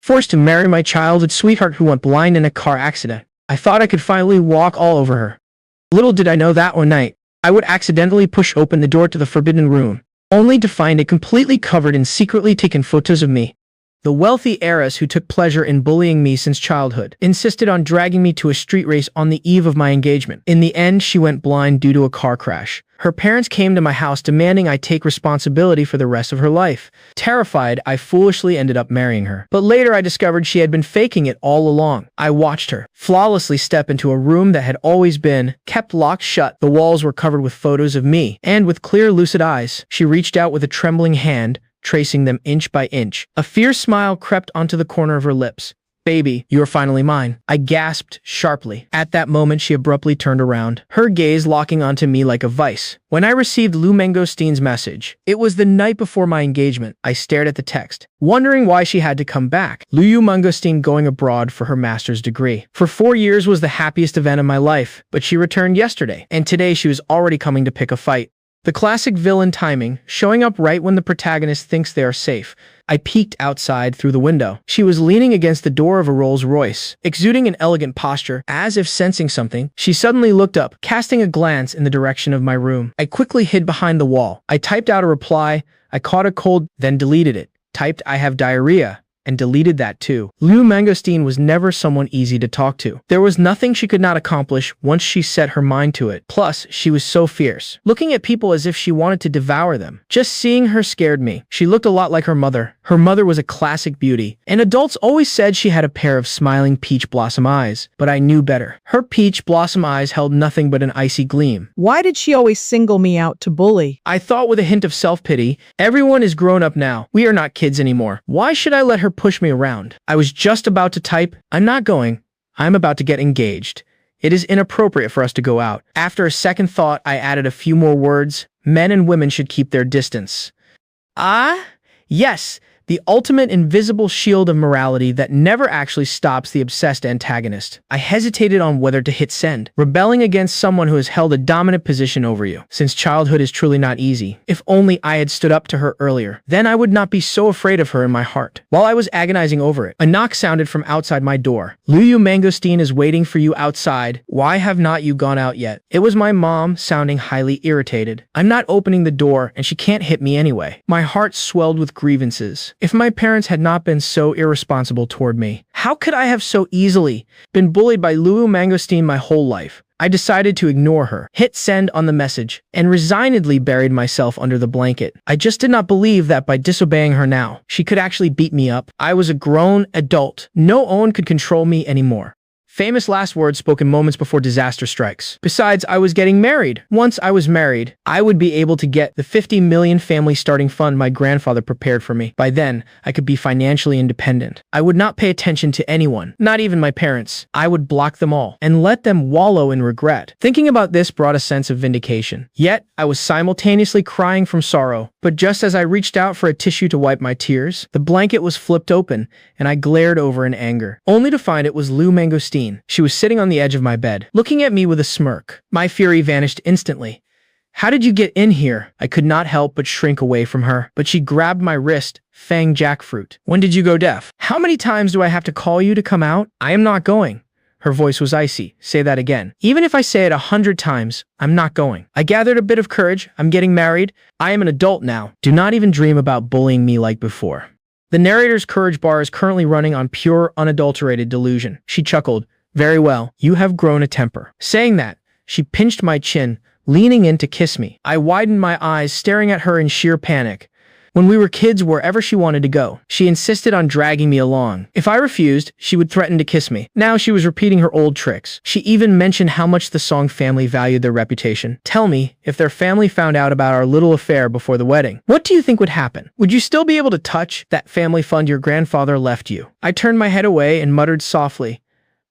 Forced to marry my childhood sweetheart who went blind in a car accident. I thought I could finally walk all over her. Little did I know that one night, I would accidentally push open the door to the forbidden room, only to find it completely covered in secretly taken photos of me. The wealthy heiress who took pleasure in bullying me since childhood insisted on dragging me to a street race on the eve of my engagement. In the end, she went blind due to a car crash. Her parents came to my house demanding I take responsibility for the rest of her life. Terrified, I foolishly ended up marrying her. But later I discovered she had been faking it all along. I watched her flawlessly step into a room that had always been kept locked shut. The walls were covered with photos of me, and with clear, lucid eyes, she reached out with a trembling hand, tracing them inch by inch. A fierce smile crept onto the corner of her lips. "Baby, you are finally mine," I gasped sharply. At that moment, she abruptly turned around, her gaze locking onto me like a vice. When I received Lou Mangostein's message, it was the night before my engagement. I stared at the text, wondering why she had to come back. Lou Mangostein going abroad for her master's degree. For 4 years was the happiest event of my life, but she returned yesterday, and today she was already coming to pick a fight. The classic villain timing, showing up right when the protagonist thinks they are safe. I peeked outside through the window. She was leaning against the door of a Rolls-Royce, exuding an elegant posture, as if sensing something. She suddenly looked up, casting a glance in the direction of my room. I quickly hid behind the wall. I typed out a reply. I caught a cold, then deleted it. Typed, "I have diarrhea," and deleted that too. Lou Mangostein was never someone easy to talk to. There was nothing she could not accomplish once she set her mind to it. Plus, she was so fierce, looking at people as if she wanted to devour them. Just seeing her scared me. She looked a lot like her mother. Her mother was a classic beauty, and adults always said she had a pair of smiling peach blossom eyes, but I knew better. Her peach blossom eyes held nothing but an icy gleam. Why did she always single me out to bully? I thought with a hint of self-pity, everyone is grown up now. We are not kids anymore. Why should I let her push me around? I was just about to type, "I'm not going. I'm about to get engaged. It is inappropriate for us to go out." After a second thought, I added a few more words. Men and women should keep their distance. Yes, the ultimate invisible shield of morality that never actually stops the obsessed antagonist. I hesitated on whether to hit send, rebelling against someone who has held a dominant position over you. Since childhood is truly not easy. If only I had stood up to her earlier, then I would not be so afraid of her in my heart. While I was agonizing over it, a knock sounded from outside my door. "Lou Mangostein is waiting for you outside. Why have not you gone out yet?" It was my mom, sounding highly irritated. I'm not opening the door, and she can't hit me anyway. My heart swelled with grievances. If my parents had not been so irresponsible toward me, how could I have so easily been bullied by Lou Mangostein my whole life? I decided to ignore her, hit send on the message, and resignedly buried myself under the blanket. I just did not believe that by disobeying her now, she could actually beat me up. I was a grown adult. No one could control me anymore. Famous last words spoken moments before disaster strikes. Besides, I was getting married. Once I was married, I would be able to get the 50 million family starting fund my grandfather prepared for me. By then, I could be financially independent. I would not pay attention to anyone, not even my parents. I would block them all and let them wallow in regret. Thinking about this brought a sense of vindication. Yet, I was simultaneously crying from sorrow. But just as I reached out for a tissue to wipe my tears, the blanket was flipped open, and I glared over in anger, only to find it was Lou Mangostein. She was sitting on the edge of my bed, looking at me with a smirk. My fury vanished instantly. "How did you get in here?" I could not help but shrink away from her, but she grabbed my wrist, fang jackfruit. "When did you go deaf? How many times do I have to call you to come out? I am not going." Her voice was icy. "Say that again. Even if I say it 100 times, I'm not going." I gathered a bit of courage. "I'm getting married. I am an adult now. Do not even dream about bullying me like before." The narrator's courage bar is currently running on pure, unadulterated delusion. She chuckled. "Very well, you have grown a temper." Saying that, she pinched my chin, leaning in to kiss me. I widened my eyes, staring at her in sheer panic. When we were kids, wherever she wanted to go, she insisted on dragging me along. If I refused, she would threaten to kiss me. Now she was repeating her old tricks. She even mentioned how much the Song family valued their reputation. Tell me, if their family found out about our little affair before the wedding, what do you think would happen? Would you still be able to touch that family fund your grandfather left you? I turned my head away and muttered softly,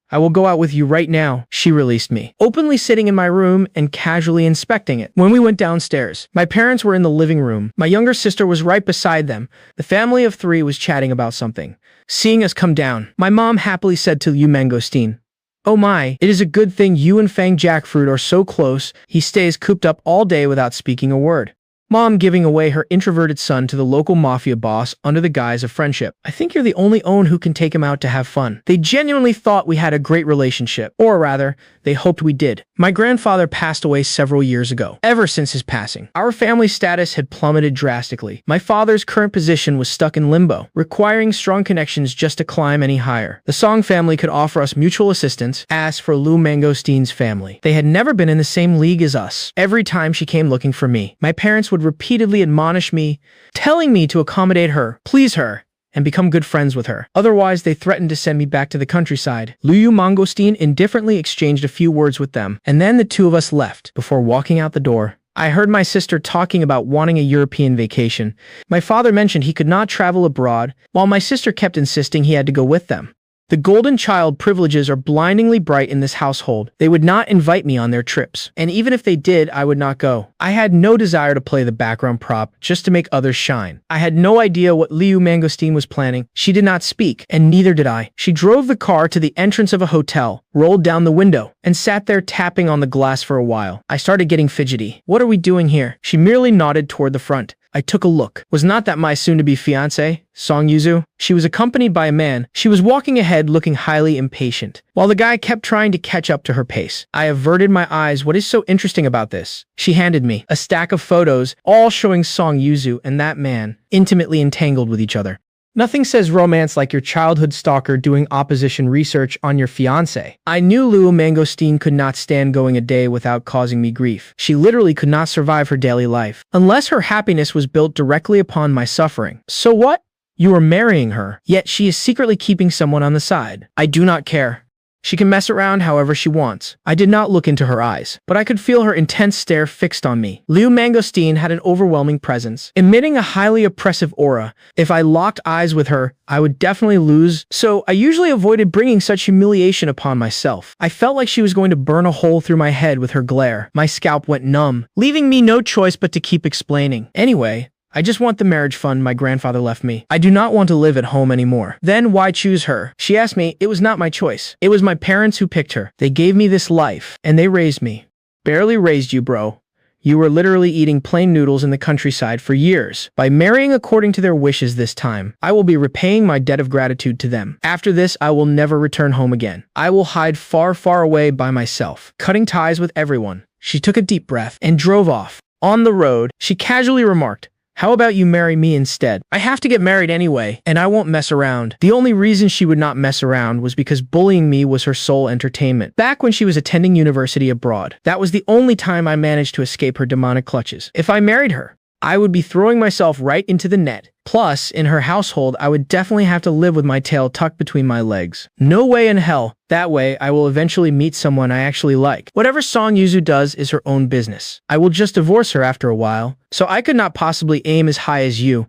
"I will go out with you right now." She released me, openly sitting in my room and casually inspecting it. When we went downstairs, my parents were in the living room. My younger sister was right beside them. The family of 3 was chatting about something. Seeing us come down, my mom happily said to Lou Mangostein, "Oh my, it is a good thing you and Fang Jackfruit are so close. He stays cooped up all day without speaking a word." Mom giving away her introverted son to the local mafia boss under the guise of friendship. I think you're the only own who can take him out to have fun. They genuinely thought we had a great relationship. Or rather, they hoped we did. My grandfather passed away several years ago. Ever since his passing, our family status had plummeted drastically. My father's current position was stuck in limbo, requiring strong connections just to climb any higher. The Song family could offer us mutual assistance. As for Lou Mangostein's family, they had never been in the same league as us. Every time she came looking for me, my parents would repeatedly admonish me, telling me to accommodate her, please her, and become good friends with her. Otherwise, they threatened to send me back to the countryside. Lou Mangosteen indifferently exchanged a few words with them, and then the two of us left. Before walking out the door, I heard my sister talking about wanting a European vacation. My father mentioned he could not travel abroad, while my sister kept insisting he had to go with them. The golden child privileges are blindingly bright in this household. They would not invite me on their trips, and even if they did, I would not go. I had no desire to play the background prop just to make others shine. I had no idea what Lou Mangosteen was planning. She did not speak, and neither did I. She drove the car to the entrance of a hotel, rolled down the window, and sat there tapping on the glass for a while. I started getting fidgety. What are we doing here? She merely nodded toward the front. I took a look. Was not that my soon-to-be fiancé, Song Yuzu? She was accompanied by a man. She was walking ahead looking highly impatient, while the guy kept trying to catch up to her pace. I averted my eyes. What is so interesting about this? She handed me a stack of photos, all showing Song Yuzu and that man intimately entangled with each other. Nothing says romance like your childhood stalker doing opposition research on your fiancé. I knew Lou Mangosteen could not stand going a day without causing me grief. She literally could not survive her daily life, unless her happiness was built directly upon my suffering. So what? You are marrying her, yet she is secretly keeping someone on the side. I do not care. She can mess around however she wants. I did not look into her eyes, but I could feel her intense stare fixed on me. Lou Mangosteen had an overwhelming presence, emitting a highly oppressive aura. If I locked eyes with her, I would definitely lose, so I usually avoided bringing such humiliation upon myself. I felt like she was going to burn a hole through my head with her glare. My scalp went numb, leaving me no choice but to keep explaining. Anyway, I just want the marriage fund my grandfather left me. I do not want to live at home anymore. Then why choose her? She asked me. It was not my choice. It was my parents who picked her. They gave me this life, and they raised me. Barely raised you, bro. You were literally eating plain noodles in the countryside for years. By marrying according to their wishes this time, I will be repaying my debt of gratitude to them. After this, I will never return home again. I will hide far, far away by myself, cutting ties with everyone. She took a deep breath and drove off. On the road, she casually remarked, how about you marry me instead? I have to get married anyway, and I won't mess around. The only reason she would not mess around was because bullying me was her sole entertainment. Back when she was attending university abroad, that was the only time I managed to escape her demonic clutches. If I married her, I would be throwing myself right into the net. Plus, in her household, I would definitely have to live with my tail tucked between my legs. No way in hell. That way, I will eventually meet someone I actually like. Whatever Song Yuzu does is her own business. I will just divorce her after a while, so I could not possibly aim as high as you.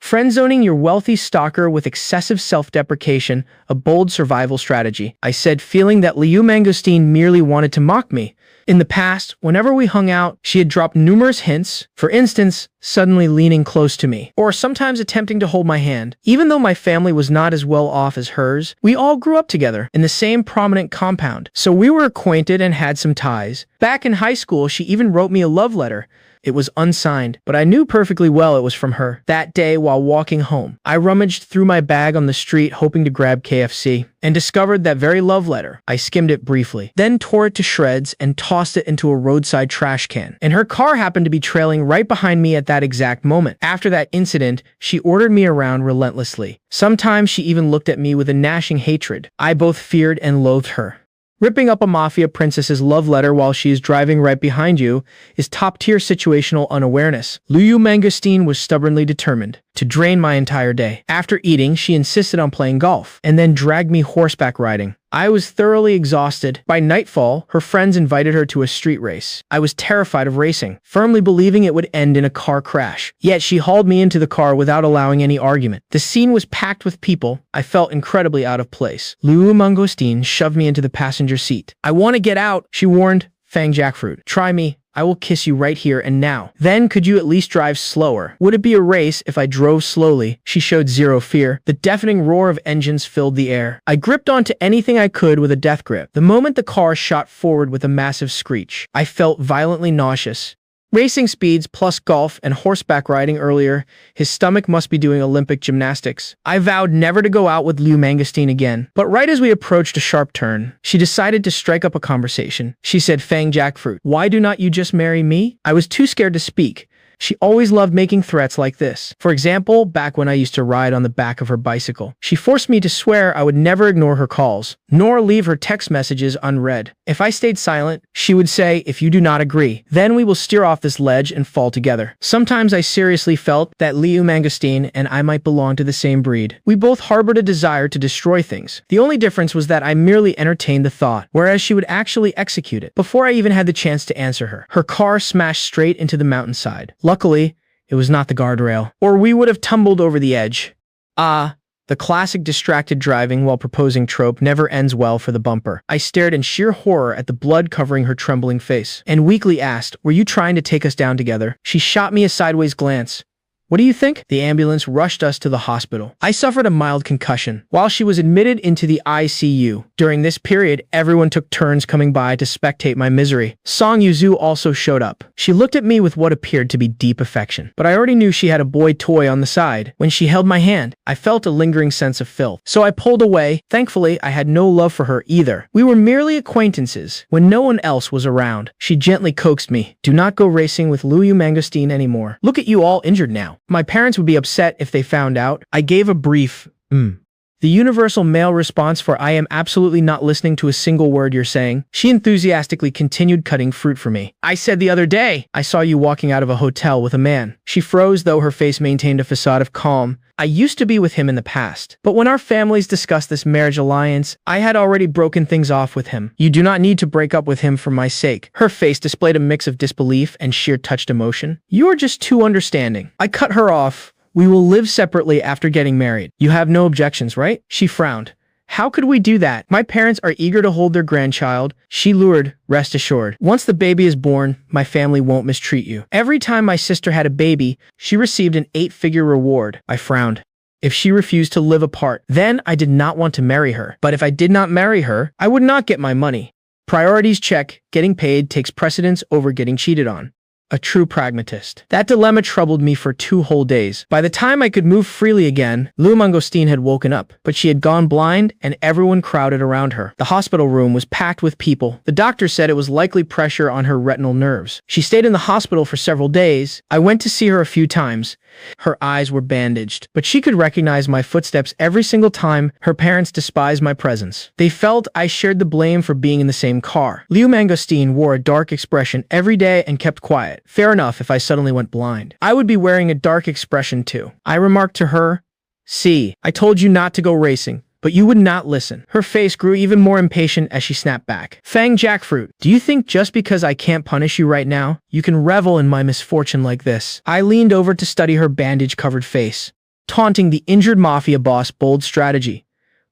Friend-zoning your wealthy stalker with excessive self-deprecation, a bold survival strategy. I said, feeling that Lou Mangosteen merely wanted to mock me. In the past, whenever we hung out, she had dropped numerous hints, for instance, suddenly leaning close to me, or sometimes attempting to hold my hand. Even though my family was not as well off as hers, we all grew up together in the same prominent compound, so we were acquainted and had some ties. Back in high school, she even wrote me a love letter. It was unsigned, but I knew perfectly well it was from her. That day, while walking home, I rummaged through my bag on the street hoping to grab KFC, and discovered that very love letter. I skimmed it briefly, then tore it to shreds and tossed it into a roadside trash can. And her car happened to be trailing right behind me at that exact moment. After that incident, she ordered me around relentlessly. Sometimes she even looked at me with a gnashing hatred. I both feared and loathed her. Ripping up a mafia princess's love letter while she is driving right behind you is top-tier situational unawareness. Lou Mangosteen was stubbornly determined to drain my entire day. After eating, she insisted on playing golf, and then dragged me horseback riding. I was thoroughly exhausted. By nightfall, her friends invited her to a street race. I was terrified of racing, firmly believing it would end in a car crash. Yet she hauled me into the car without allowing any argument. The scene was packed with people. I felt incredibly out of place. Lou Mangosteen shoved me into the passenger seat. I want to get out, she warned. Fang jackfruit. Try me. I will kiss you right here and now. Then could you at least drive slower? Would it be a race if I drove slowly? She showed zero fear. The deafening roar of engines filled the air. I gripped onto anything I could with a death grip. The moment the car shot forward with a massive screech, I felt violently nauseous. Racing speeds plus golf and horseback riding earlier, his stomach must be doing Olympic gymnastics. I vowed never to go out with Liu Mangosteen again. But right as we approached a sharp turn, she decided to strike up a conversation. She said, "Fang jackfruit, why do not you just marry me?" I was too scared to speak. She always loved making threats like this. For example, back when I used to ride on the back of her bicycle, she forced me to swear I would never ignore her calls, nor leave her text messages unread. If I stayed silent, she would say, "If you do not agree, then we will steer off this ledge and fall together." Sometimes I seriously felt that Liu Mangosteen and I might belong to the same breed. We both harbored a desire to destroy things. The only difference was that I merely entertained the thought, whereas she would actually execute it. Before I even had the chance to answer her, her car smashed straight into the mountainside. Luckily, it was not the guardrail, or we would have tumbled over the edge. The classic distracted driving while proposing trope never ends well for the bumper. I stared in sheer horror at the blood covering her trembling face, and weakly asked, "Were you trying to take us down together?" She shot me a sideways glance. "What do you think?" The ambulance rushed us to the hospital. I suffered a mild concussion while she was admitted into the ICU. During this period, everyone took turns coming by to spectate my misery. Song Yuzu also showed up. She looked at me with what appeared to be deep affection, but I already knew she had a boy toy on the side. When she held my hand, I felt a lingering sense of filth, so I pulled away. Thankfully, I had no love for her either. We were merely acquaintances when no one else was around. She gently coaxed me, "Do not go racing with Liu Mangosteen anymore. Look at you all injured now. My parents would be upset if they found out." I gave a brief, The universal male response for "I am absolutely not listening to a single word you're saying." She enthusiastically continued cutting fruit for me. "I said the other day, I saw you walking out of a hotel with a man." She froze, though her face maintained a facade of calm. "I used to be with him in the past, but when our families discussed this marriage alliance, I had already broken things off with him. You do not need to break up with him for my sake." Her face displayed a mix of disbelief and sheer touched emotion. "You are just too understanding." I cut her off. "We will live separately after getting married. You have no objections, right?" She frowned. "How could we do that? My parents are eager to hold their grandchild." She lured, "Rest assured. Once the baby is born, my family won't mistreat you." Every time my sister had a baby, she received an 8-figure reward. I frowned. If she refused to live apart, then I did not want to marry her. But if I did not marry her, I would not get my money. Priorities check. Getting paid takes precedence over getting cheated on. A true pragmatist. That dilemma troubled me for 2 whole days. By the time I could move freely again, Liu Mangosteen had woken up, but she had gone blind and everyone crowded around her. The hospital room was packed with people. The doctor said it was likely pressure on her retinal nerves. She stayed in the hospital for several days. I went to see her a few times. Her eyes were bandaged, but she could recognize my footsteps every single time. Her parents despised my presence. They felt I shared the blame for being in the same car. Liu Mangosteen wore a dark expression every day and kept quiet. Fair enough if I suddenly went blind. I would be wearing a dark expression too. I remarked to her, "See, I told you not to go racing, but you would not listen." Her face grew even more impatient as she snapped back. "Fang jackfruit, do you think just because I can't punish you right now, you can revel in my misfortune like this?" I leaned over to study her bandage-covered face, taunting the injured mafia boss. Bold strategy.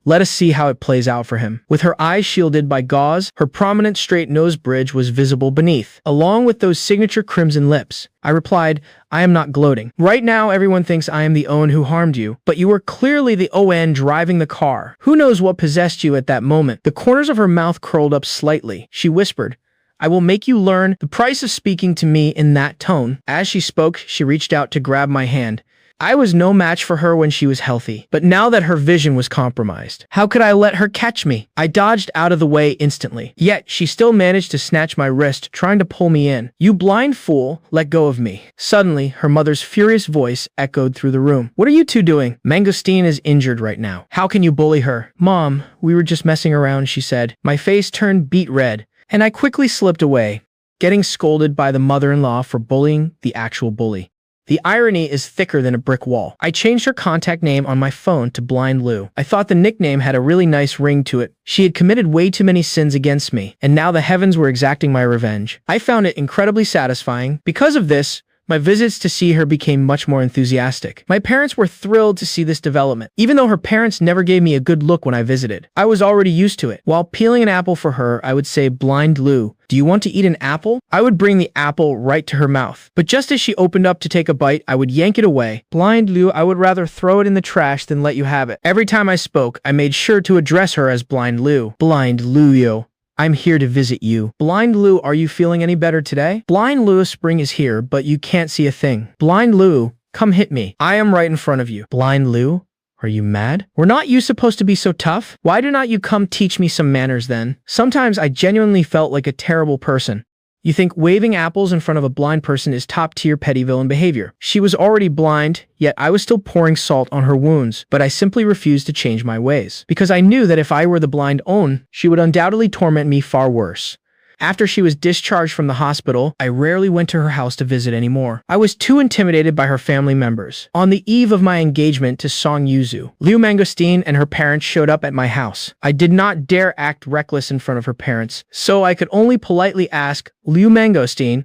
Let us see how it plays out for him. With her eyes shielded by gauze, her prominent straight nose bridge was visible beneath, along with those signature crimson lips. I replied, "I am not gloating. Right now, everyone thinks I am the ON who harmed you, but you were clearly the ON driving the car. Who knows what possessed you at that moment?" The corners of her mouth curled up slightly. She whispered, "I will make you learn the price of speaking to me in that tone." As she spoke, she reached out to grab my hand. I was no match for her when she was healthy, but now that her vision was compromised, how could I let her catch me? I dodged out of the way instantly, yet she still managed to snatch my wrist, trying to pull me in. "You blind fool, let go of me." Suddenly, her mother's furious voice echoed through the room. "What are you two doing? Mangosteen is injured right now. How can you bully her?" "Mom, we were just messing around," she said. My face turned beet red, and I quickly slipped away, getting scolded by the mother-in-law for bullying the actual bully. The irony is thicker than a brick wall. I changed her contact name on my phone to Blind Lou. I thought the nickname had a really nice ring to it. She had committed way too many sins against me, and now the heavens were exacting my revenge. I found it incredibly satisfying. Because of this, my visits to see her became much more enthusiastic. My parents were thrilled to see this development, even though her parents never gave me a good look when I visited. I was already used to it. While peeling an apple for her, I would say, "Blind Lou, do you want to eat an apple?" I would bring the apple right to her mouth. But just as she opened up to take a bite, I would yank it away. "Blind Lou, I would rather throw it in the trash than let you have it." Every time I spoke, I made sure to address her as Blind Lou. "Blind Lou, yo. I'm here to visit you. Blind Lou, are you feeling any better today? Blind Lou, spring is here, but you can't see a thing. Blind Lou, come hit me. I am right in front of you. Blind Lou? Are you mad? Were not you supposed to be so tough? Why do not you come teach me some manners then? Sometimes I genuinely felt like a terrible person. You think waving apples in front of a blind person is top-tier petty villain behavior. She was already blind, yet I was still pouring salt on her wounds, but I simply refused to change my ways. Because I knew that if I were the blind Owen, she would undoubtedly torment me far worse. After she was discharged from the hospital, I rarely went to her house to visit anymore. I was too intimidated by her family members. On the eve of my engagement to Song Yuzu, Liu Mangosteen and her parents showed up at my house. I did not dare act reckless in front of her parents, so I could only politely ask, Liu Mangosteen,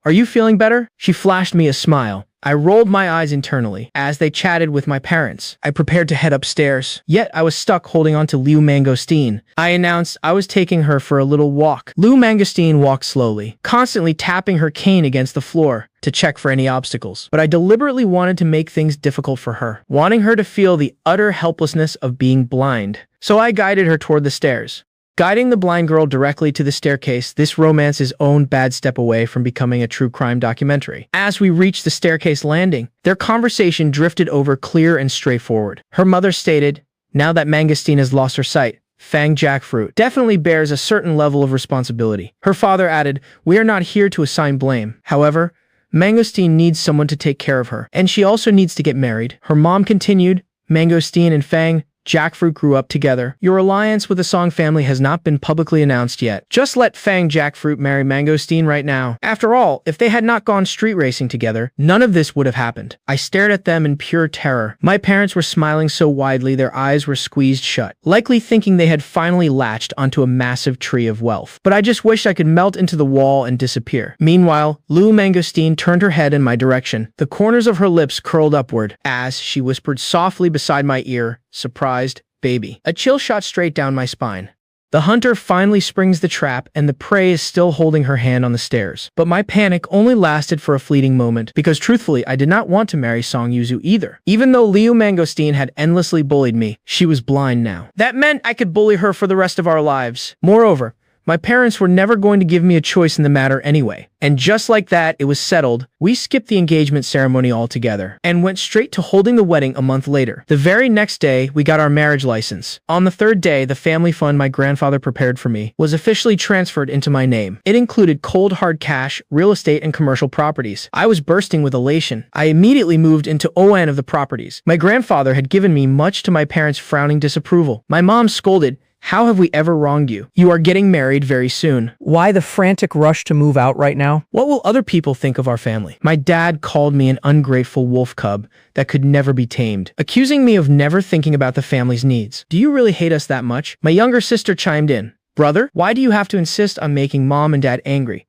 are you feeling better? She flashed me a smile. I rolled my eyes internally. As they chatted with my parents, I prepared to head upstairs. Yet I was stuck holding on to Liu Mangosteen. I announced I was taking her for a little walk. Liu Mangosteen walked slowly, constantly tapping her cane against the floor to check for any obstacles. But I deliberately wanted to make things difficult for her, wanting her to feel the utter helplessness of being blind. So I guided her toward the stairs. Guiding the blind girl directly to the staircase, this romance's own bad step away from becoming a true crime documentary. As we reached the staircase landing, their conversation drifted over clear and straightforward. Her mother stated, now that Mangosteen has lost her sight, Fang Jackfruit definitely bears a certain level of responsibility. Her father added, we are not here to assign blame. However, Mangosteen needs someone to take care of her, and she also needs to get married. Her mom continued, Mangosteen and Fang Jackfruit grew up together. Your alliance with the Song family has not been publicly announced yet. Just let Fang Jackfruit marry Mangosteen right now. After all, if they had not gone street racing together, none of this would have happened. I stared at them in pure terror. My parents were smiling so widely their eyes were squeezed shut, likely thinking they had finally latched onto a massive tree of wealth. But I just wished I could melt into the wall and disappear. Meanwhile, Liu Mangosteen turned her head in my direction. The corners of her lips curled upward as she whispered softly beside my ear, surprised, baby. A chill shot straight down my spine. The hunter finally springs the trap and the prey is still holding her hand on the stairs. But my panic only lasted for a fleeting moment because truthfully, I did not want to marry Song Yuzu either. Even though Liu Mangosteen had endlessly bullied me, she was blind now. That meant I could bully her for the rest of our lives. Moreover, my parents were never going to give me a choice in the matter anyway. And just like that, it was settled. We skipped the engagement ceremony altogether and went straight to holding the wedding a month later. The very next day, we got our marriage license. On the third day, the family fund my grandfather prepared for me was officially transferred into my name. It included cold hard cash, real estate, and commercial properties. I was bursting with elation. I immediately moved into ON of the properties. My grandfather had given me much to my parents' frowning disapproval. My mom scolded, how have we ever wronged you? You are getting married very soon. Why the frantic rush to move out right now? What will other people think of our family? My dad called me an ungrateful wolf cub that could never be tamed, accusing me of never thinking about the family's needs. Do you really hate us that much? My younger sister chimed in. Brother, why do you have to insist on making mom and dad angry?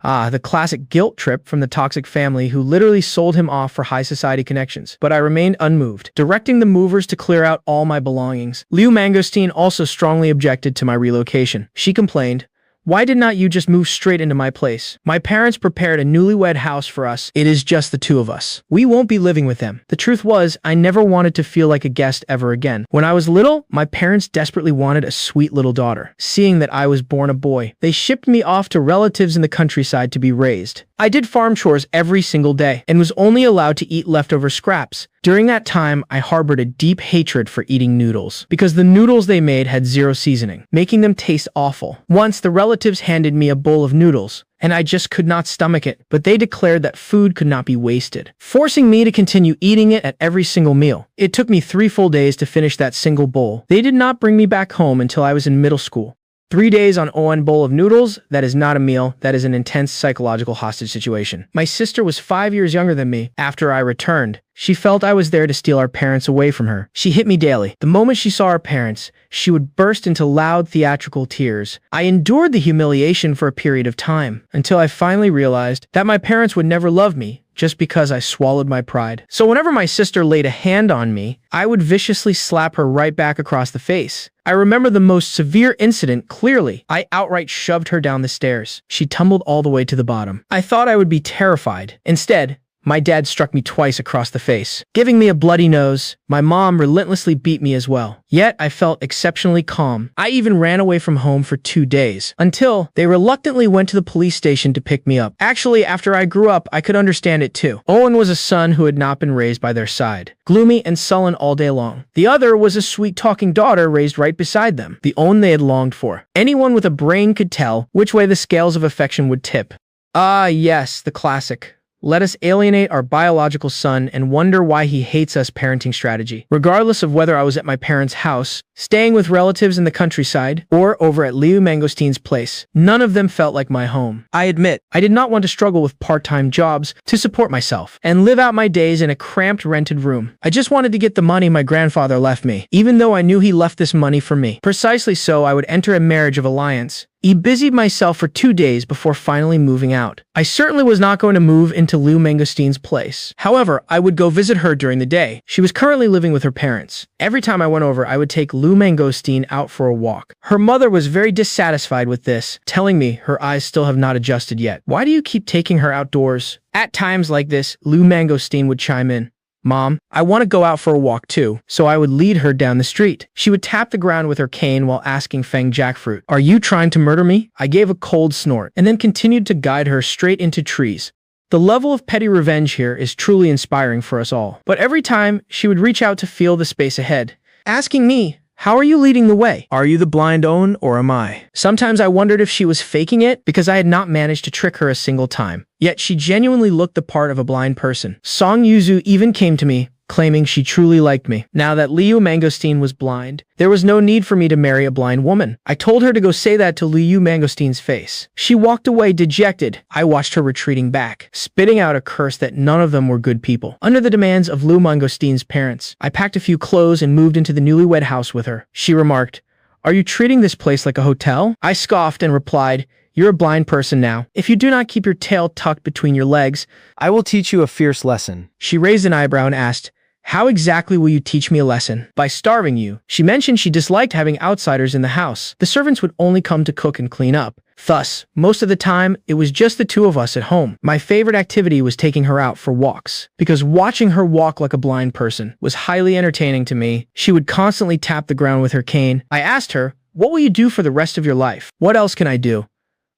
Ah, the classic guilt trip from the toxic family who literally sold him off for high society connections. But I remained unmoved, directing the movers to clear out all my belongings. Liu Mangosteen also strongly objected to my relocation. She complained, why did not you just move straight into my place? My parents prepared a newlywed house for us. It is just the two of us. We won't be living with them. The truth was, I never wanted to feel like a guest ever again. When I was little, my parents desperately wanted a sweet little daughter. Seeing that I was born a boy, they shipped me off to relatives in the countryside to be raised. I did farm chores every single day and was only allowed to eat leftover scraps. During that time, I harbored a deep hatred for eating noodles because the noodles they made had zero seasoning, making them taste awful. Once, the relatives handed me a bowl of noodles, and I just could not stomach it, but they declared that food could not be wasted, forcing me to continue eating it at every single meal. It took me 3 full days to finish that single bowl. They did not bring me back home until I was in middle school. 3 days on one bowl of noodles, that is not a meal, that is an intense psychological hostage situation. My sister was 5 years younger than me. After I returned, she felt I was there to steal our parents away from her. She hit me daily. The moment she saw our parents, she would burst into loud theatrical tears. I endured the humiliation for a period of time, until I finally realized that my parents would never love me, just because I swallowed my pride. So whenever my sister laid a hand on me, I would viciously slap her right back across the face. I remember the most severe incident clearly. I outright shoved her down the stairs. She tumbled all the way to the bottom. I thought I would be terrified. Instead, My dad struck me twice across the face, giving me a bloody nose. My mom relentlessly beat me as well. Yet I felt exceptionally calm. I even ran away from home for 2 days, until they reluctantly went to the police station to pick me up. Actually, after I grew up, I could understand it too. Owen was a son who had not been raised by their side, gloomy and sullen all day long. The other was a sweet-talking daughter raised right beside them, the Owen they had longed for. Anyone with a brain could tell which way the scales of affection would tip. Ah, yes, the classic. Let us alienate our biological son and wonder why he hates us parenting strategy. Regardless of whether I was at my parents' house, staying with relatives in the countryside, or over at Liu Mangostein's place, none of them felt like my home. I admit, I did not want to struggle with part-time jobs to support myself and live out my days in a cramped rented room. I just wanted to get the money my grandfather left me, even though I knew he left this money for me. Precisely so, I would enter a marriage of alliance. I busied myself for 2 days before finally moving out. I certainly was not going to move into Liu Mangostein's place. However, I would go visit her during the day. She was currently living with her parents. Every time I went over, I would take Liu Mangosteen out for a walk. Her mother was very dissatisfied with this, telling me her eyes still have not adjusted yet. Why do you keep taking her outdoors? At times like this, Liu Mangosteen would chime in. Mom, I want to go out for a walk too, so I would lead her down the street. She would tap the ground with her cane while asking Feng Jackfruit, "Are you trying to murder me?" I gave a cold snort, and then continued to guide her straight into trees. The level of petty revenge here is truly inspiring for us all. But every time, she would reach out to feel the space ahead, asking me, "How are you leading the way? Are you the blind Owen, or am I?" Sometimes I wondered if she was faking it because I had not managed to trick her a single time. Yet she genuinely looked the part of a blind person. Song Yuzu even came to me, claiming she truly liked me. Now that Liu Mangosteen was blind, there was no need for me to marry a blind woman. I told her to go say that to Liu Mangosteen's face. She walked away dejected. I watched her retreating back, spitting out a curse that none of them were good people. Under the demands of Liu Mangosteen's parents, I packed a few clothes and moved into the newlywed house with her. She remarked, "Are you treating this place like a hotel?" I scoffed and replied, "You're a blind person now. If you do not keep your tail tucked between your legs, I will teach you a fierce lesson." She raised an eyebrow and asked, "How exactly will you teach me a lesson?" "By starving you." She mentioned she disliked having outsiders in the house. The servants would only come to cook and clean up. Thus, most of the time, it was just the two of us at home. My favorite activity was taking her out for walks, because watching her walk like a blind person was highly entertaining to me. She would constantly tap the ground with her cane. I asked her, "What will you do for the rest of your life?" "What else can I do?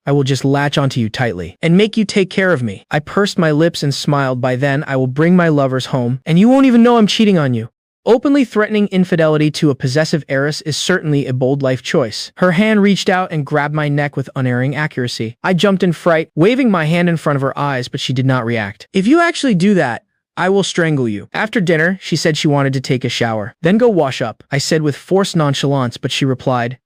I will just latch onto you tightly and make you take care of me." I pursed my lips and smiled. "By then, I will bring my lovers home, and you won't even know I'm cheating on you." Openly threatening infidelity to a possessive heiress is certainly a bold life choice. Her hand reached out and grabbed my neck with unerring accuracy. I jumped in fright, waving my hand in front of her eyes, but she did not react. "If you actually do that, I will strangle you." After dinner, she said she wanted to take a shower, then go wash up. I said with forced nonchalance, but she replied,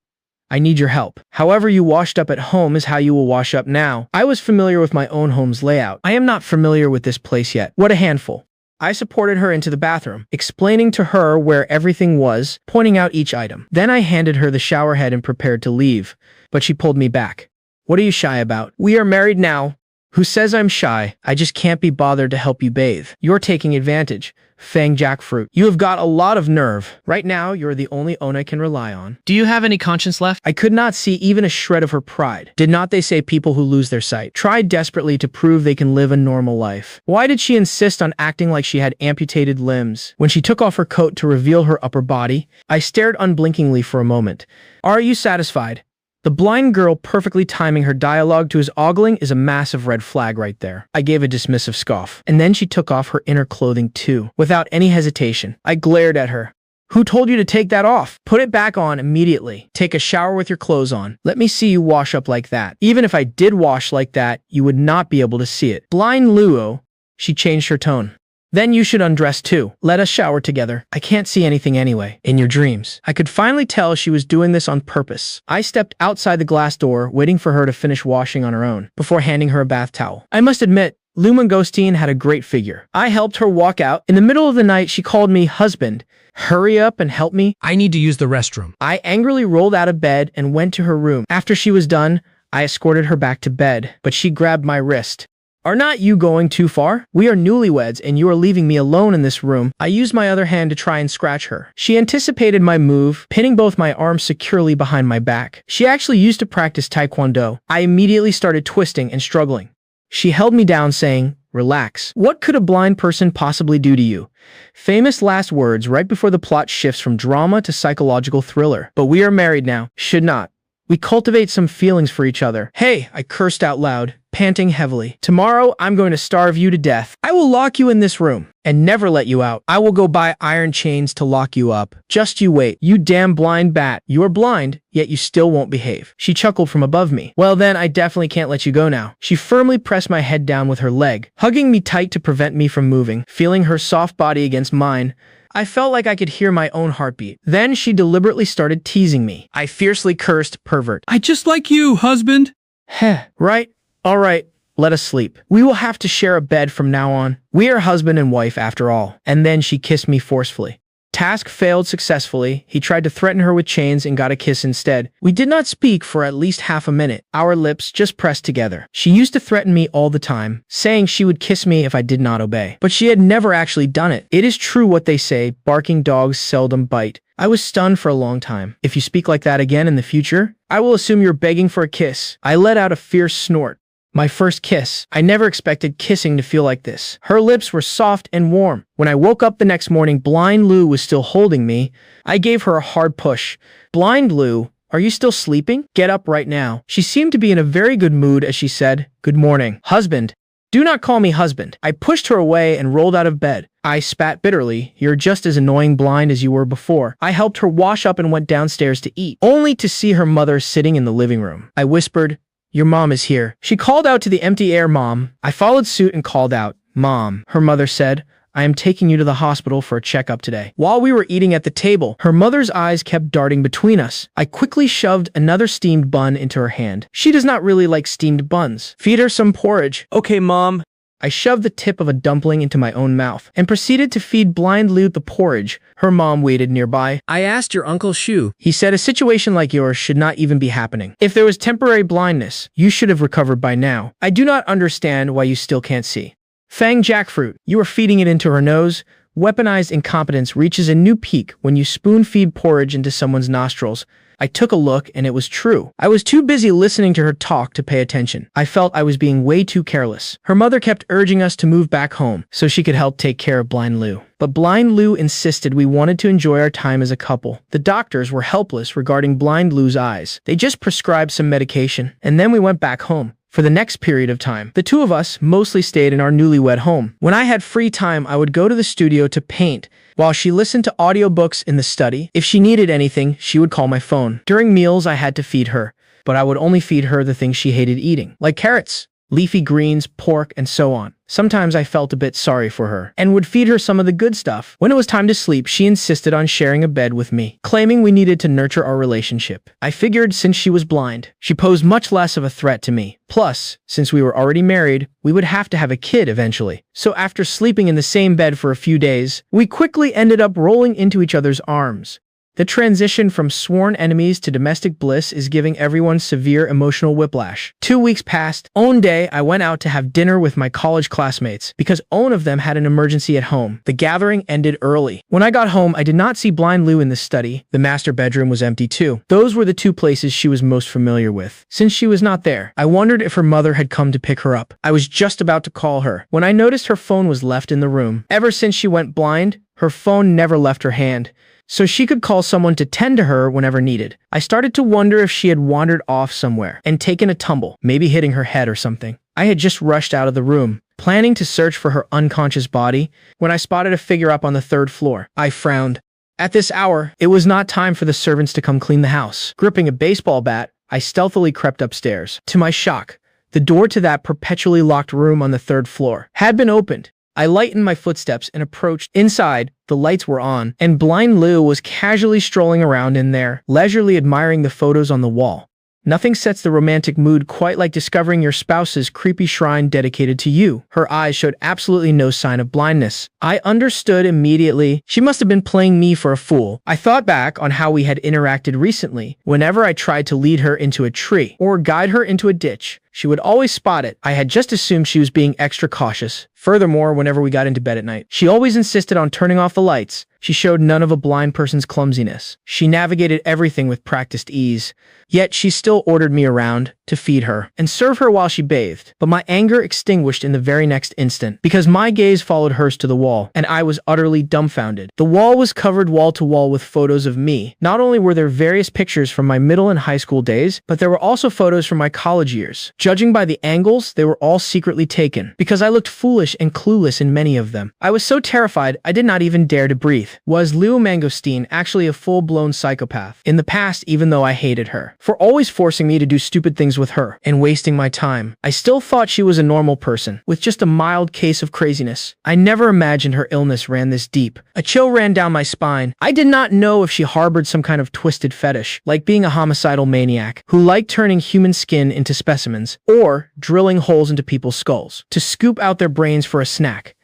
"I need your help. However you washed up at home is how you will wash up now." I was familiar with my own home's layout. I am not familiar with this place yet. What a handful. I supported her into the bathroom, explaining to her where everything was, pointing out each item. Then I handed her the shower head and prepared to leave, but she pulled me back. "What are you shy about? We are married now." "Who says I'm shy? I just can't be bothered to help you bathe." "You're taking advantage. Fang Jackfruit. You have got a lot of nerve. Right now, you're the only Owen I can rely on." Do you have any conscience left? I could not see even a shred of her pride. Did not they say people who lose their sight try desperately to prove they can live a normal life? Why did she insist on acting like she had amputated limbs? When she took off her coat to reveal her upper body, I stared unblinkingly for a moment. "Are you satisfied?" The blind girl perfectly timing her dialogue to his ogling is a massive red flag right there. I gave a dismissive scoff, and then she took off her inner clothing too, without any hesitation. I glared at her. "Who told you to take that off? Put it back on immediately. Take a shower with your clothes on. Let me see you wash up like that. Even if I did wash like that, you would not be able to see it." "Blind Luo." She changed her tone. "Then you should undress too. Let us shower together. I can't see anything anyway. In your dreams." I could finally tell she was doing this on purpose. I stepped outside the glass door, waiting for her to finish washing on her own, before handing her a bath towel. I must admit, Liu Mangosteen had a great figure. I helped her walk out. In the middle of the night, she called me husband. "Hurry up and help me." I need to use the restroom. I angrily rolled out of bed and went to her room. After she was done, I escorted her back to bed, but she grabbed my wrist. "Are not you going too far? We are newlyweds and you are leaving me alone in this room." I used my other hand to try and scratch her. She anticipated my move, pinning both my arms securely behind my back. She actually used to practice taekwondo. I immediately started twisting and struggling. She held me down saying, Relax. What could a blind person possibly do to you? Famous last words right before the plot shifts from drama to psychological thriller. But we are married now. Should not. We cultivate some feelings for each other. Hey, I cursed out loud, panting heavily. Tomorrow, I'm going to starve you to death. I will lock you in this room and never let you out. I will go buy iron chains to lock you up. Just you wait. You damn blind bat. You are blind, yet you still won't behave. She chuckled from above me. Well then, I definitely can't let you go now. She firmly pressed my head down with her leg, hugging me tight to prevent me from moving. Feeling her soft body against mine, I felt like I could hear my own heartbeat. Then she deliberately started teasing me. I fiercely cursed, pervert. I just like you, husband. Heh, right? All right, let us sleep. We will have to share a bed from now on. We are husband and wife after all. And then she kissed me forcefully. Task failed successfully. He tried to threaten her with chains and got a kiss instead. We did not speak for at least half a minute. Our lips just pressed together. She used to threaten me all the time, saying she would kiss me if I did not obey. But she had never actually done it. It is true what they say, barking dogs seldom bite. I was stunned for a long time. If you speak like that again in the future, I will assume you're begging for a kiss. I let out a fierce snort. My first kiss. I never expected kissing to feel like this. Her lips were soft and warm. When I woke up the next morning, Blind Lou was still holding me. I gave her a hard push. Blind Lou, are you still sleeping? Get up right now. She seemed to be in a very good mood as she said, "Good morning, husband." Do not call me husband. I pushed her away and rolled out of bed. I spat bitterly. You're just as annoying blind as you were before. I helped her wash up and went downstairs to eat, only to see her mother sitting in the living room. I whispered, "Your mom is here." She called out to the empty air, "Mom." I followed suit and called out, "Mom." Her mother said, "I am taking you to the hospital for a checkup today." While we were eating at the table, her mother's eyes kept darting between us. I quickly shoved another steamed bun into her hand. She does not really like steamed buns. Feed her some porridge. Okay, Mom. I shoved the tip of a dumpling into my own mouth and proceeded to feed Blind Lou the porridge. Her mom waited nearby. I asked your Uncle Shu. He said a situation like yours should not even be happening. If there was temporary blindness, you should have recovered by now. I do not understand why you still can't see. Fang jackfruit, you are feeding it into her nose. Weaponized incompetence reaches a new peak when you spoon-feed porridge into someone's nostrils. I took a look, and it was true. I was too busy listening to her talk to pay attention. I felt I was being way too careless. Her mother kept urging us to move back home so she could help take care of Blind Lou. But Blind Lou insisted we wanted to enjoy our time as a couple. The doctors were helpless regarding Blind Lou's eyes. They just prescribed some medication, and then we went back home. For the next period of time, the two of us mostly stayed in our newlywed home. When I had free time, I would go to the studio to paint, while she listened to audiobooks in the study. If she needed anything, she would call my phone. During meals, I had to feed her, but I would only feed her the things she hated eating, like carrots, leafy greens, pork, and so on. Sometimes I felt a bit sorry for her and would feed her some of the good stuff. When it was time to sleep, she insisted on sharing a bed with me, claiming we needed to nurture our relationship. I figured since she was blind, she posed much less of a threat to me. Plus, since we were already married, we would have to have a kid eventually. So after sleeping in the same bed for a few days, we quickly ended up rolling into each other's arms. The transition from sworn enemies to domestic bliss is giving everyone severe emotional whiplash. 2 weeks passed. On day, I went out to have dinner with my college classmates because one of them had an emergency at home. The gathering ended early. When I got home, I did not see Blind Lou in the study. The master bedroom was empty too. Those were the two places she was most familiar with. Since she was not there, I wondered if her mother had come to pick her up. I was just about to call her when I noticed her phone was left in the room. Ever since she went blind, her phone never left her hand, so she could call someone to tend to her whenever needed. I started to wonder if she had wandered off somewhere and taken a tumble, maybe hitting her head or something. I had just rushed out of the room, planning to search for her unconscious body, when I spotted a figure up on the 3rd floor. I frowned. At this hour, it was not time for the servants to come clean the house. Gripping a baseball bat, I stealthily crept upstairs. To my shock, the door to that perpetually locked room on the 3rd floor had been opened. I lightened my footsteps and approached. Inside, the lights were on, and Blind Lou was casually strolling around in there, leisurely admiring the photos on the wall. Nothing sets the romantic mood quite like discovering your spouse's creepy shrine dedicated to you. Her eyes showed absolutely no sign of blindness. I understood immediately. She must have been playing me for a fool. I thought back on how we had interacted recently, whenever I tried to lead her into a tree or guide her into a ditch. She would always spot it. I had just assumed she was being extra cautious. Furthermore, whenever we got into bed at night, she always insisted on turning off the lights. She showed none of a blind person's clumsiness. She navigated everything with practiced ease. Yet she still ordered me around to feed her and serve her while she bathed. But my anger extinguished in the very next instant because my gaze followed hers to the wall, and I was utterly dumbfounded. The wall was covered wall to wall with photos of me. Not only were there various pictures from my middle and high school days, but there were also photos from my college years. Judging by the angles, they were all secretly taken because I looked foolish and clueless in many of them. I was so terrified I did not even dare to breathe. Was Liu Mangosteen actually a full-blown psychopath? In the past, even though I hated her for always forcing me to do stupid things with her and wasting my time, I still thought she was a normal person with just a mild case of craziness. I never imagined her illness ran this deep. A chill ran down my spine. I did not know if she harbored some kind of twisted fetish, like being a homicidal maniac who liked turning human skin into specimens or drilling holes into people's skulls to scoop out their brains for a snack.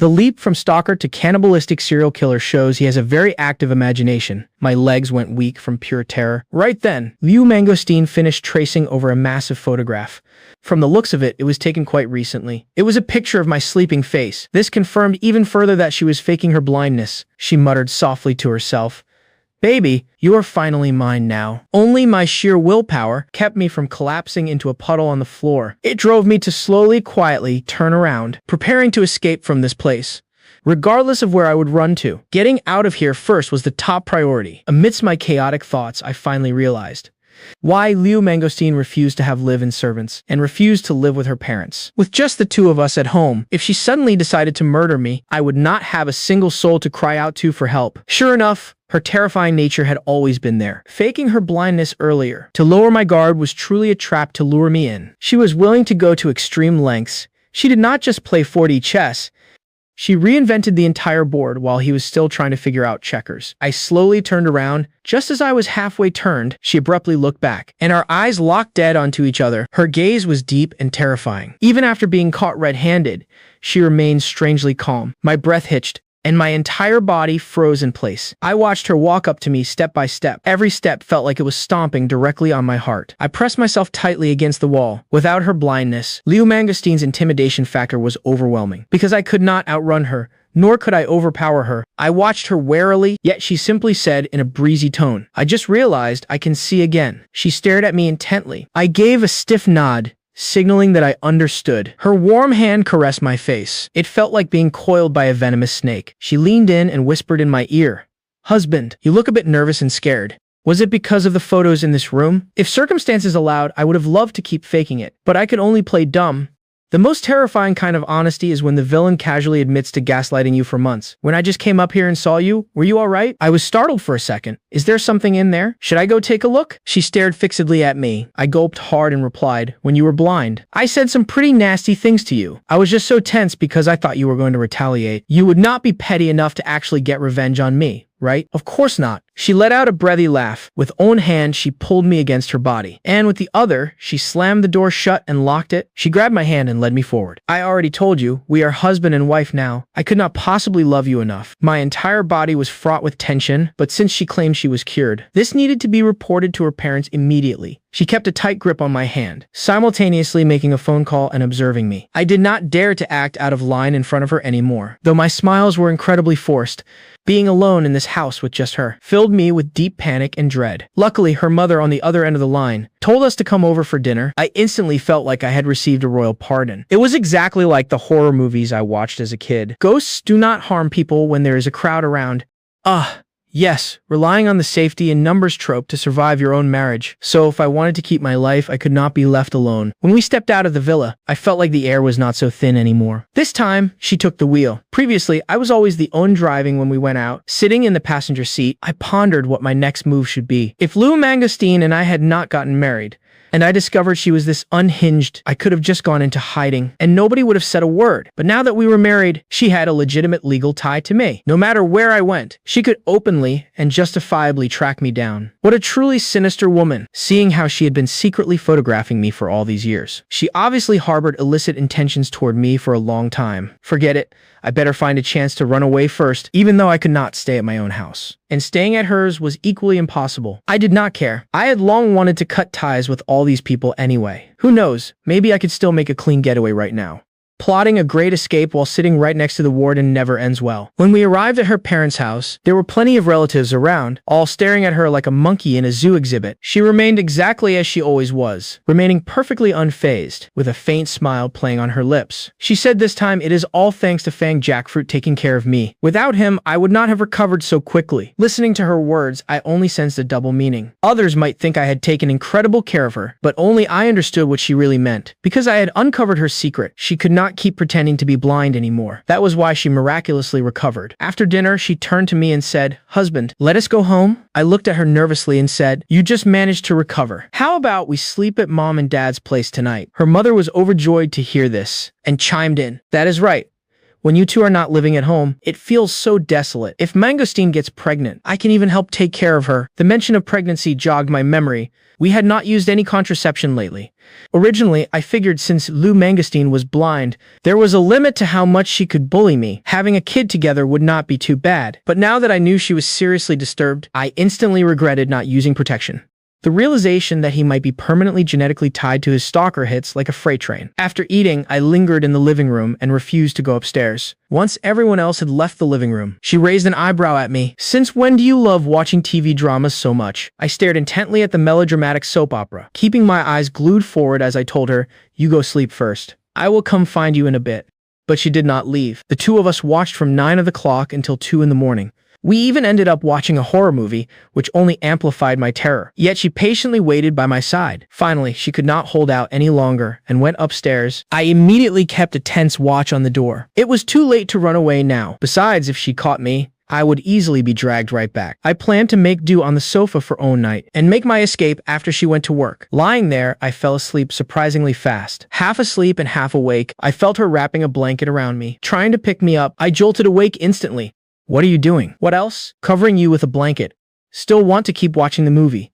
The leap from stalker to cannibalistic serial killer shows he has a very active imagination. My legs went weak from pure terror. Right then, Liu Mangosteen finished tracing over a massive photograph. From the looks of it, it was taken quite recently. It was a picture of my sleeping face. This confirmed even further that she was faking her blindness. She muttered softly to herself, "Baby, you are finally mine now." Only my sheer willpower kept me from collapsing into a puddle on the floor. It drove me to slowly, quietly turn around, preparing to escape from this place. Regardless of where I would run to, getting out of here first was the top priority. Amidst my chaotic thoughts, I finally realized why Liu Mangosteen refused to have live-in servants and refused to live with her parents. With just the two of us at home, if she suddenly decided to murder me, I would not have a single soul to cry out to for help. Sure enough, her terrifying nature had always been there. Faking her blindness earlier to lower my guard was truly a trap to lure me in. She was willing to go to extreme lengths. She did not just play 4D chess. She reinvented the entire board while he was still trying to figure out checkers. I slowly turned around. Just as I was halfway turned, she abruptly looked back, and our eyes locked dead onto each other. Her gaze was deep and terrifying. Even after being caught red-handed, she remained strangely calm. My breath hitched, and my entire body froze in place. I watched her walk up to me step by step. Every step felt like it was stomping directly on my heart. I pressed myself tightly against the wall. Without her blindness, Liu Mangosteen's intimidation factor was overwhelming. Because I could not outrun her, nor could I overpower her. I watched her warily, yet she simply said in a breezy tone, "I just realized I can see again." She stared at me intently. I gave a stiff nod, signaling that I understood. Her warm hand caressed my face. It felt like being coiled by a venomous snake. She leaned in and whispered in my ear, "Husband, you look a bit nervous and scared. Was it because of the photos in this room? If circumstances allowed, I would have loved to keep faking it, but I could only play dumb." The most terrifying kind of honesty is when the villain casually admits to gaslighting you for months. "When I just came up here and saw you, were you all right?" I was startled for a second. "Is there something in there? Should I go take a look?" She stared fixedly at me. I gulped hard and replied, "When you were blind, I said some pretty nasty things to you. I was just so tense because I thought you were going to retaliate. You would not be petty enough to actually get revenge on me, right?" "Of course not." She let out a breathy laugh. With one hand, she pulled me against her body, and with the other, she slammed the door shut and locked it. She grabbed my hand and led me forward. "I already told you, we are husband and wife now. I could not possibly love you enough." My entire body was fraught with tension, but since she claimed she was cured, this needed to be reported to her parents immediately. She kept a tight grip on my hand, simultaneously making a phone call and observing me. I did not dare to act out of line in front of her anymore, though my smiles were incredibly forced. Being alone in this house with just her filled me with deep panic and dread. Luckily, her mother on the other end of the line told us to come over for dinner. I instantly felt like I had received a royal pardon. It was exactly like the horror movies I watched as a kid. Ghosts do not harm people when there is a crowd around. Yes, relying on the safety and numbers trope to survive your own marriage. So if I wanted to keep my life, I could not be left alone. When we stepped out of the villa, I felt like the air was not so thin anymore. This time, she took the wheel. Previously, I was always the one driving when we went out. Sitting in the passenger seat, I pondered what my next move should be. If Liu Mangosteen and I had not gotten married, and I discovered she was this unhinged, I could have just gone into hiding, and nobody would have said a word. But now that we were married, she had a legitimate legal tie to me. No matter where I went, she could openly and justifiably track me down. What a truly sinister woman, seeing how she had been secretly photographing me for all these years. She obviously harbored illicit intentions toward me for a long time. Forget it. I better find a chance to run away first, even though I could not stay at my own house. And staying at hers was equally impossible. I did not care. I had long wanted to cut ties with all all these people anyway? Who knows, maybe I could still make a clean getaway right now. Plotting a great escape while sitting right next to the warden never ends well. When we arrived at her parents' house, there were plenty of relatives around, all staring at her like a monkey in a zoo exhibit. She remained exactly as she always was, remaining perfectly unfazed, with a faint smile playing on her lips. She said this time it is all thanks to Fang Jackfruit taking care of me. Without him, I would not have recovered so quickly. Listening to her words, I only sensed a double meaning. Others might think I had taken incredible care of her, but only I understood what she really meant. Because I had uncovered her secret, she could not keep pretending to be blind anymore. That was why she miraculously recovered. After dinner, she turned to me and said, "Husband, let us go home?" I looked at her nervously and said, "You just managed to recover. How about we sleep at Mom and Dad's place tonight?" Her mother was overjoyed to hear this and chimed in, "That is right. When you two are not living at home, it feels so desolate. If Mangosteen gets pregnant, I can even help take care of her." The mention of pregnancy jogged my memory. We had not used any contraception lately. Originally, I figured since Lou Mangosteen was blind, there was a limit to how much she could bully me. Having a kid together would not be too bad. But now that I knew she was seriously disturbed, I instantly regretted not using protection. The realization that he might be permanently genetically tied to his stalker hits like a freight train. After eating, I lingered in the living room and refused to go upstairs. Once everyone else had left the living room, she raised an eyebrow at me. "Since when do you love watching TV dramas so much?" I stared intently at the melodramatic soap opera, keeping my eyes glued forward as I told her, "You go sleep first. I will come find you in a bit." But she did not leave. The two of us watched from 9 of the clock until 2 in the morning. We even ended up watching a horror movie, which only amplified my terror. Yet she patiently waited by my side. Finally, she could not hold out any longer and went upstairs. I immediately kept a tense watch on the door. It was too late to run away now. Besides, if she caught me, I would easily be dragged right back. I planned to make do on the sofa for own night and make my escape after she went to work. Lying there, I fell asleep surprisingly fast. Half asleep and half awake, I felt her wrapping a blanket around me. Trying to pick me up, I jolted awake instantly. "What are you doing?" "What else?" "Covering you with a blanket. Still want to keep watching the movie."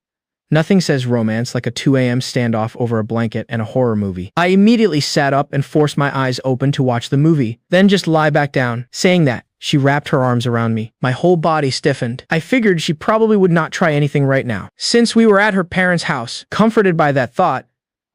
Nothing says romance like a 2 a.m. standoff over a blanket and a horror movie. I immediately sat up and forced my eyes open to watch the movie, then just lie back down. Saying that, she wrapped her arms around me. My whole body stiffened. I figured she probably would not try anything right now. Since we were at her parents' house, comforted by that thought,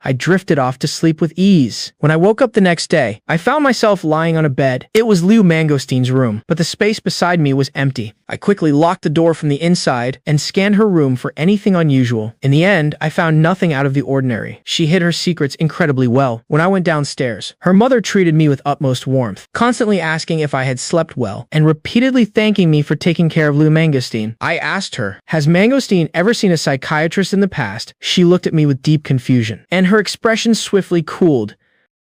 I drifted off to sleep with ease. When I woke up the next day, I found myself lying on a bed. It was Lou Mangosteen's room, but the space beside me was empty. I quickly locked the door from the inside and scanned her room for anything unusual. In the end, I found nothing out of the ordinary. She hid her secrets incredibly well. When I went downstairs, her mother treated me with utmost warmth, constantly asking if I had slept well and repeatedly thanking me for taking care of Lou Mangosteen. I asked her, "Has Mangosteen ever seen a psychiatrist in the past?" She looked at me with deep confusion, and her expression swiftly cooled.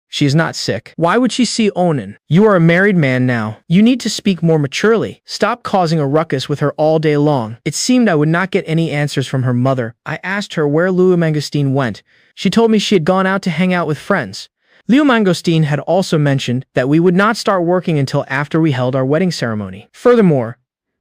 "She is not sick. Why would she see Onan? You are a married man now. You need to speak more maturely. Stop causing a ruckus with her all day long." It seemed I would not get any answers from her mother. I asked her where Lou Mangosteen went. She told me she had gone out to hang out with friends. Lou Mangosteen had also mentioned that we would not start working until after we held our wedding ceremony. Furthermore,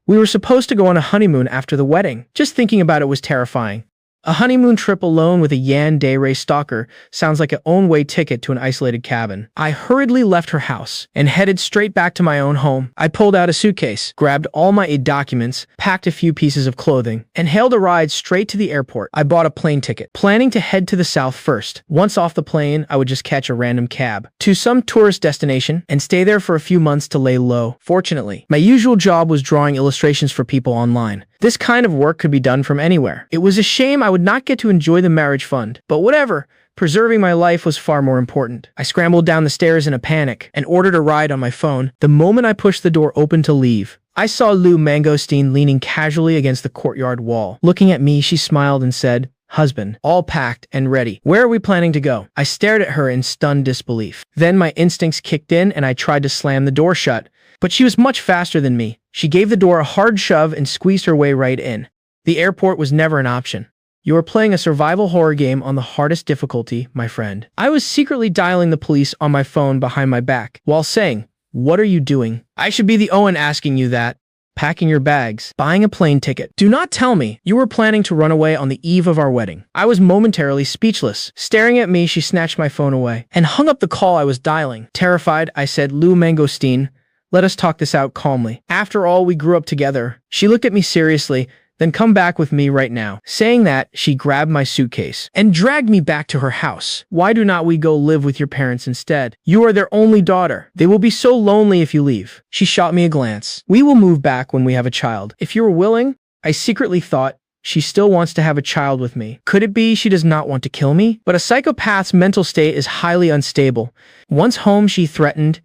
we were supposed to go on a honeymoon after the wedding. Just thinking about it was terrifying. A honeymoon trip alone with a yandere stalker sounds like an own-way ticket to an isolated cabin. I hurriedly left her house and headed straight back to my own home. I pulled out a suitcase, grabbed all my documents, packed a few pieces of clothing, and hailed a ride straight to the airport. I bought a plane ticket, planning to head to the south first. Once off the plane, I would just catch a random cab to some tourist destination and stay there for a few months to lay low. Fortunately, my usual job was drawing illustrations for people online. This kind of work could be done from anywhere. It was a shame I would not get to enjoy the marriage fund, but whatever. Preserving my life was far more important. I scrambled down the stairs in a panic and ordered a ride on my phone. The moment I pushed the door open to leave, I saw Lou Mangosteen leaning casually against the courtyard wall. Looking at me, she smiled and said, "Husband, all packed and ready. Where are we planning to go?" I stared at her in stunned disbelief. Then my instincts kicked in and I tried to slam the door shut. But she was much faster than me. She gave the door a hard shove and squeezed her way right in. The airport was never an option. "You are playing a survival horror game on the hardest difficulty, my friend." I was secretly dialing the police on my phone behind my back, while saying, "What are you doing? I should be the Owen asking you that." Packing your bags, buying a plane ticket. Do not tell me you were planning to run away on the eve of our wedding. I was momentarily speechless. Staring at me, she snatched my phone away and hung up the call I was dialing. Terrified, I said, "Lou Mangosteen, let us talk this out calmly. After all, we grew up together." She looked at me seriously, Then come back with me right now." Saying that, she grabbed my suitcase and dragged me back to her house. "Why do not we go live with your parents instead? You are their only daughter. They will be so lonely if you leave." She shot me a glance. "We will move back when we have a child. If you are willing." I secretly thought, she still wants to have a child with me. Could it be she does not want to kill me? But a psychopath's mental state is highly unstable. Once home, she threatened,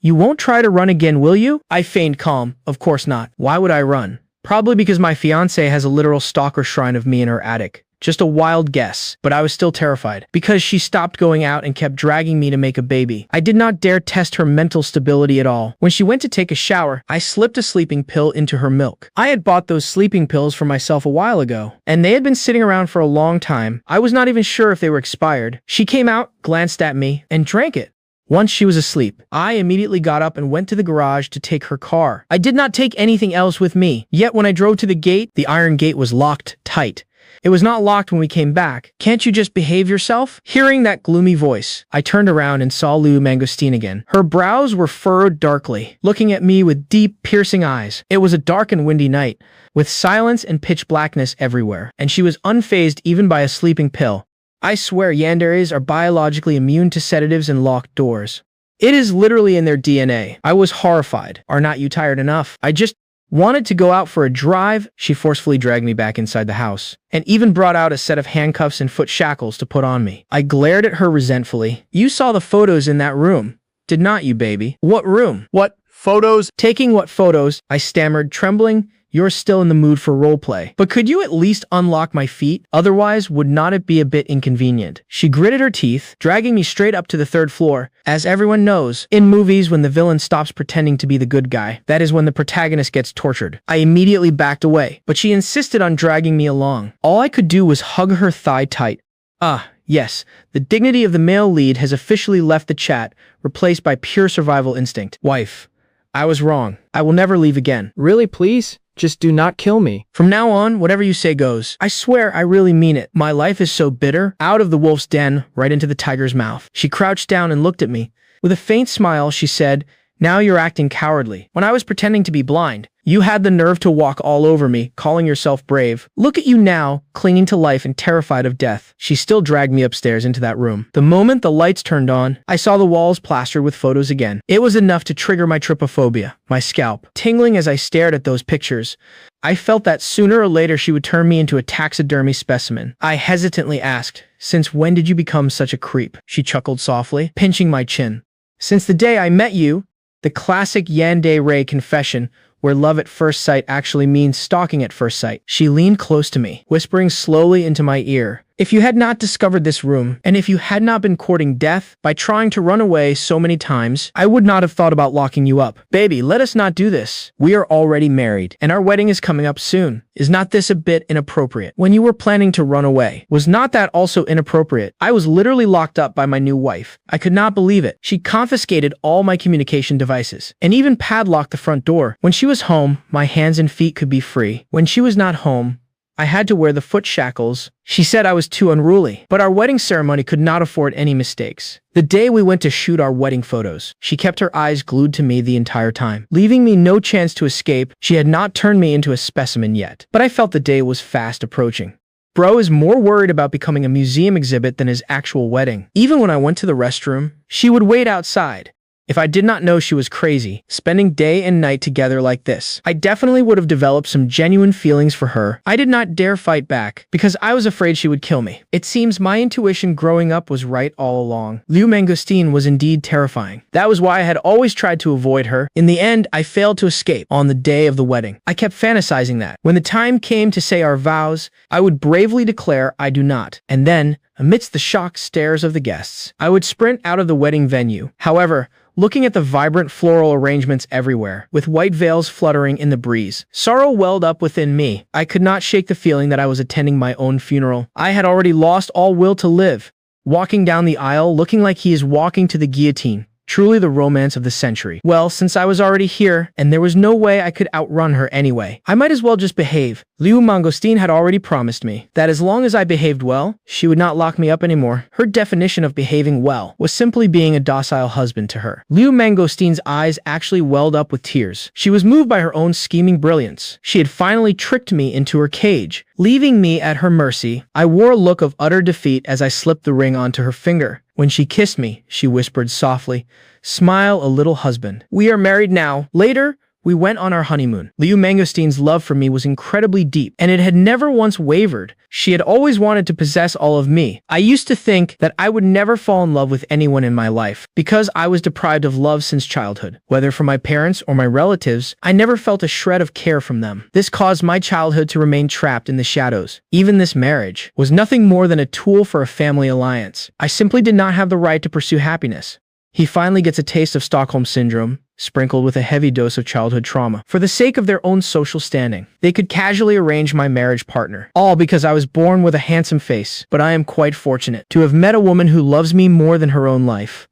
"You won't try to run again, will you?" I feigned calm. Of course not. Why would I run? Probably because my fiancée has a literal stalker shrine of me in her attic. Just a wild guess, but I was still terrified. Because she stopped going out and kept dragging me to make a baby, I did not dare test her mental stability at all. When she went to take a shower, I slipped a sleeping pill into her milk. I had bought those sleeping pills for myself a while ago, and they had been sitting around for a long time. I was not even sure if they were expired. She came out, glanced at me, and drank it. Once she was asleep, I immediately got up and went to the garage to take her car. I did not take anything else with me. Yet when I drove to the gate, the iron gate was locked tight. It was not locked when we came back. "Can't you just behave yourself?" Hearing that gloomy voice, I turned around and saw Lou Mangosteen again. Her brows were furrowed darkly, looking at me with deep, piercing eyes. It was a dark and windy night, with silence and pitch blackness everywhere, and she was unfazed even by a sleeping pill. I swear yanderes are biologically immune to sedatives and locked doors. It is literally in their DNA. I was horrified. "Are not you tired enough? I just wanted to go out for a drive." She forcefully dragged me back inside the house, and even brought out a set of handcuffs and foot shackles to put on me. I glared at her resentfully. "You saw the photos in that room, did not you, baby?" "What room? What photos?" "Taking what photos?" I stammered, trembling. "You're still in the mood for roleplay. But could you at least unlock my feet? Otherwise, would not it be a bit inconvenient?" She gritted her teeth, dragging me straight up to the 3rd floor. As everyone knows, in movies, when the villain stops pretending to be the good guy, that is when the protagonist gets tortured. I immediately backed away, but she insisted on dragging me along. All I could do was hug her thigh tight. Yes, the dignity of the male lead has officially left the chat, replaced by pure survival instinct. "Wife, I was wrong. I will never leave again." Really, please? Just do not kill me. "From now on, whatever you say goes. I swear I really mean it. My life is so bitter." Out of the wolf's den, right into the tiger's mouth. She crouched down and looked at me. With a faint smile, she said, "Now you're acting cowardly. When I was pretending to be blind, you had the nerve to walk all over me, calling yourself brave. Look at you now, clinging to life and terrified of death." She still dragged me upstairs into that room. The moment the lights turned on, I saw the walls plastered with photos again. It was enough to trigger my trypophobia, my scalp tingling as I stared at those pictures. I felt that sooner or later she would turn me into a taxidermy specimen. I hesitantly asked, "Since when did you become such a creep?" She chuckled softly, pinching my chin. "Since the day I met you." The classic yandere confession, where love at first sight actually means stalking at first sight. She leaned close to me, whispering slowly into my ear, "If you had not discovered this room, and if you had not been courting death by trying to run away so many times, I would not have thought about locking you up. Baby, let us not do this. We are already married, and our wedding is coming up soon. Is not this a bit inappropriate? When you were planning to run away, was not that also inappropriate? I was literally locked up by my new wife. I could not believe it. She confiscated all my communication devices, and even padlocked the front door. When she was home, my hands and feet could be free. When she was not home, I had to wear the foot shackles. She said I was too unruly, but our wedding ceremony could not afford any mistakes. The day we went to shoot our wedding photos, she kept her eyes glued to me the entire time, leaving me no chance to escape. She had not turned me into a specimen yet, but I felt the day was fast approaching. Bro is more worried about becoming a museum exhibit than his actual wedding. Even when I went to the restroom, she would wait outside. If I did not know she was crazy, spending day and night together like this, I definitely would have developed some genuine feelings for her. I did not dare fight back, because I was afraid she would kill me. It seems my intuition growing up was right all along. Lou Mangosteen was indeed terrifying. That was why I had always tried to avoid her. In the end, I failed to escape on the day of the wedding. I kept fantasizing that, when the time came to say our vows, I would bravely declare I do not. And then, amidst the shocked stares of the guests, I would sprint out of the wedding venue. However, looking at the vibrant floral arrangements everywhere, with white veils fluttering in the breeze, sorrow welled up within me. I could not shake the feeling that I was attending my own funeral. I had already lost all will to live, walking down the aisle looking like he is walking to the guillotine. Truly the romance of the century. Well, since I was already here, and there was no way I could outrun her anyway, I might as well just behave. Liu Mangosteen had already promised me that as long as I behaved well, she would not lock me up anymore. Her definition of behaving well was simply being a docile husband to her. Liu Mangosteen's eyes actually welled up with tears. She was moved by her own scheming brilliance. She had finally tricked me into her cage, leaving me at her mercy. I wore a look of utter defeat as I slipped the ring onto her finger. When she kissed me, she whispered softly, "Smile a little, husband. We are married now." Later, we went on our honeymoon. Liu Mangosteen's love for me was incredibly deep, and it had never once wavered. She had always wanted to possess all of me. I used to think that I would never fall in love with anyone in my life, because I was deprived of love since childhood. Whether from my parents or my relatives, I never felt a shred of care from them. This caused my childhood to remain trapped in the shadows. Even this marriage was nothing more than a tool for a family alliance. I simply did not have the right to pursue happiness. He finally gets a taste of Stockholm Syndrome, sprinkled with a heavy dose of childhood trauma. For the sake of their own social standing, they could casually arrange my marriage partner. All because I was born with a handsome face. But I am quite fortunate to have met a woman who loves me more than her own life.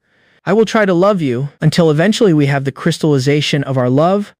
I will try to love you until eventually we have the crystallization of our love,